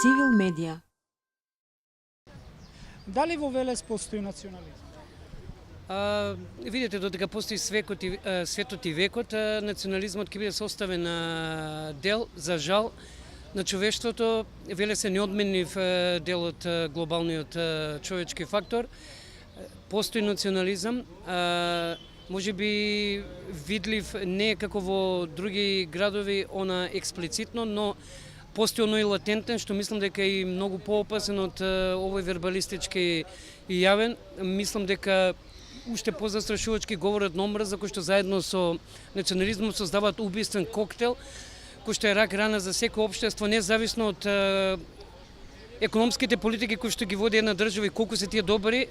Цивил медија. Дали во Велес постои национализм? Видите, додека постои светот и векот, национализмот ќе биде составен дел, за жал, на човештвото. Велес е неодменлив дел од глобалниот човечки фактор. Постои национализам, може би видлив не како во други градови, она експлицитно, но постои оној латентен, што мислам дека е многу поопасен од овој вербалистички и јавен. Мислам дека уште позастрашувачки говорат на омраза, кој што заедно со национализмот создаваат убиствен коктел, кој што е рак рана за секој општество, независно од економските политики кои што ги води една држава и колку се тие добри.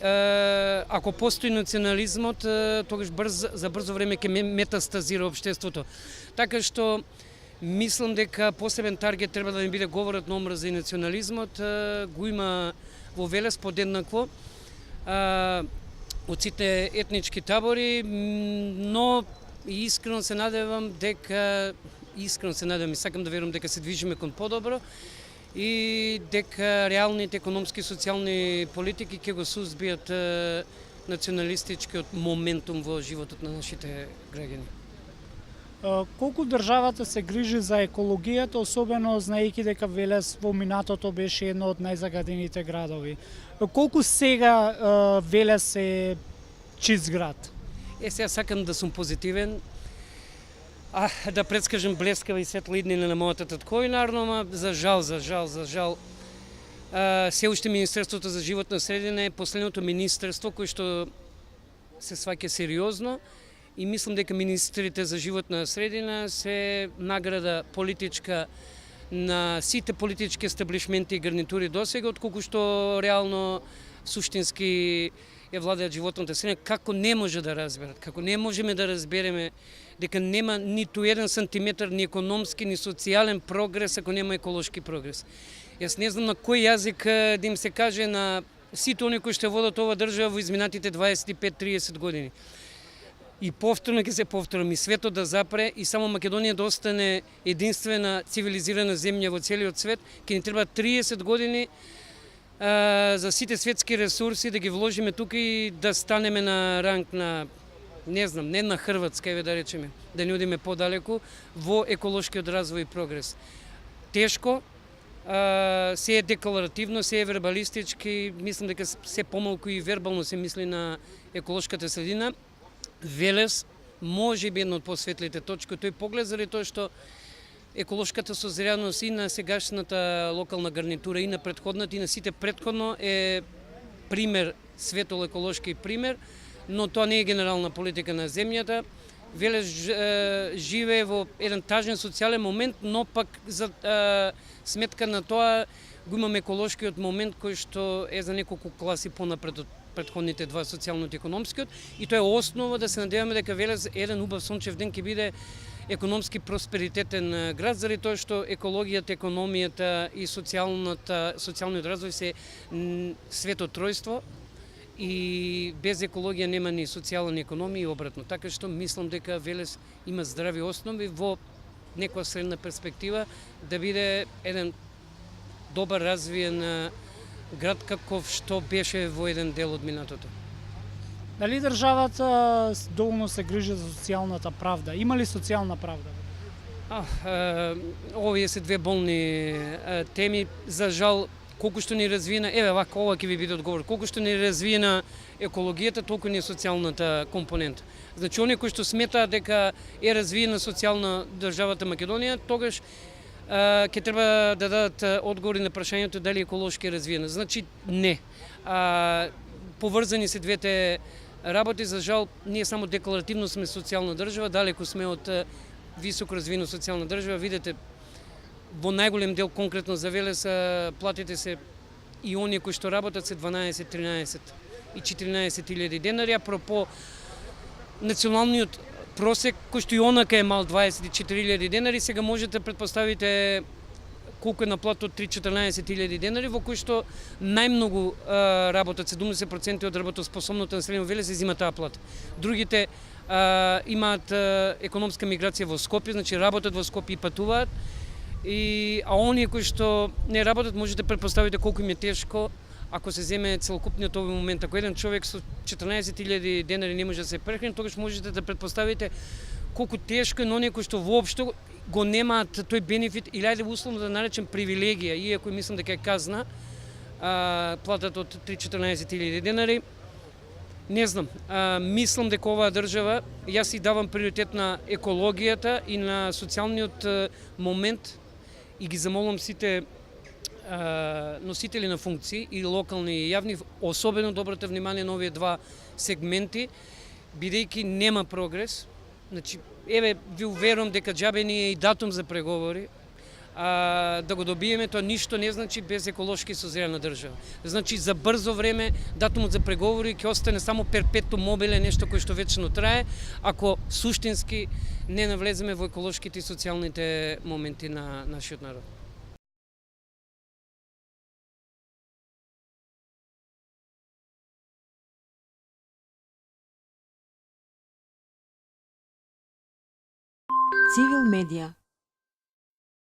Ако постои национализмот, тогаш за брзо време ќе метастазира општеството. Така што мислам дека посебен таргет треба да не биде говорат на омраза и национализмот, го има во Велес подеднакво од сите етнички табори, но искрено се надевам и сакам да верувам дека се движиме кон подобро и дека реалните економски и социјални политики ќе го сузбијат националистичкиот моментум во животот на нашите граѓани. Колку државата се грижи за екологијата, особено знаејќи дека Велес во минатото беше едно од најзагадените градови. Колку сега Велес е чист град? Сега сакам да сум позитивен, да предскажам блескава и светла иднина на мојата татковина, ама за жал, се уште Министерството за животна средина е последното министерство кој што се сваќа сериозно и мислам дека министрите за животна средина се награда политичка на сите политички естаблишменти и гарнитури досега, отколку што реално суштински ја владеат животната средина, како не може да разберат, како не можеме да разбереме дека нема ниту еден сантиметар ни економски, ни социјален прогрес ако нема еколошки прогрес. Јас не знам на кој јазик да им се каже на сите они кои што водат ова држава во изминатите 25-30 години. И повторно ќе се повторам, и светот да запре, и само Македонија да остане единствена цивилизирана земја во целиот свет, ќе ни треба 30 години за сите светски ресурси да ги вложиме тука и да станеме на ранг на, не знам, не на Хрватска, еве да речеме, да не одиме подалеку во еколошкиот развој и прогрес. Тешко, се е декларативно, се е вербалистички, мислам дека се помалку и вербално се мисли на еколошката средина. Велес може би една од посветлите точки тој поглед, заради тоа што еколошката созряност и на сегашната локална гарнитура и на претходната и на сите претходно е пример, светол еколошки пример, но тоа не е генерална политика на земјата. Велес живее во еден тажен социјален момент, но пак за сметка на тоа го имаме еколошкиот момент кој што е за неколку класи понапред од претходните два, социјалниот и економскиот, и тоа е основа да се надеваме дека Велес еден убав сончев ден ќе биде економски просперитетен град, заради тоа што екологијата, економијата и социјалниот развој се свето тројство и без екологија нема ни социјална ни економија и обратно. Така што мислам дека Велес има здрави основи во некоја средна перспектива да биде еден добар развиен град каков што беше во еден дел од минатото. Дали државата доволно се грижи за социјалната правда? Има ли социјална правда? Овие се две болни теми. За жал, колку што ни развиена, вака, ова ќе ви биде одговор, колку што ни развиена екологијата, толку ни е социјалната компонента. Значи, оние кои што сметаат дека е развиена социјална државата Македонија, тогаш ќе треба да дадат одговори на прашањето дали еколошки е развиена. Значи, не. Поврзани се двете работи, за жал, ние само декларативно сме социјална држава, далеку сме од високо развиена социјална држава. Видете, во најголем дел конкретно за Велес платите се и оние кои што работат се 12, 13 и 14 илјади денари, апропо националниот просек кој што и онака е мал 24.000 денари, сега можете да претпоставите колку е на плат од 3-14.000 денари, во кој што најмногу работат, 70% од работоспособното население во Велес се зима таа плата. Другите имаат економска миграција во Скопје, значи работат во Скопје и патуваат, а оние кои што не работат можете претпоставите колку им е тешко ако се земе целокупниот овој момент. Ако еден човек со 14.000 денари не може да се прехрани, тогаш можете да претпоставите колку тешко е на оние кои што воопшто го немаат тој бенефит или ајде условно да наречем привилегија, иако мислам дека е казна, платат од 3-14.000 денари. Не знам, мислам дека оваа држава, јас си давам приоритет на екологијата и на социјалниот момент и ги замолам сите носители на функции и локални и јавни, особено да обратите внимание на овие два сегменти, бидејќи нема прогрес. Значи, еве, ви уверувам дека џабе ни е и датум за преговори, да го добиеме, тоа ништо не значи без еколошки созрена држава. Значи, за брзо време датумот за преговори ќе остане само перпетум мобиле, нешто кое што вечно трае, ако суштински не навлеземе во еколошките и социјалните моменти на нашиот народ. Civil Media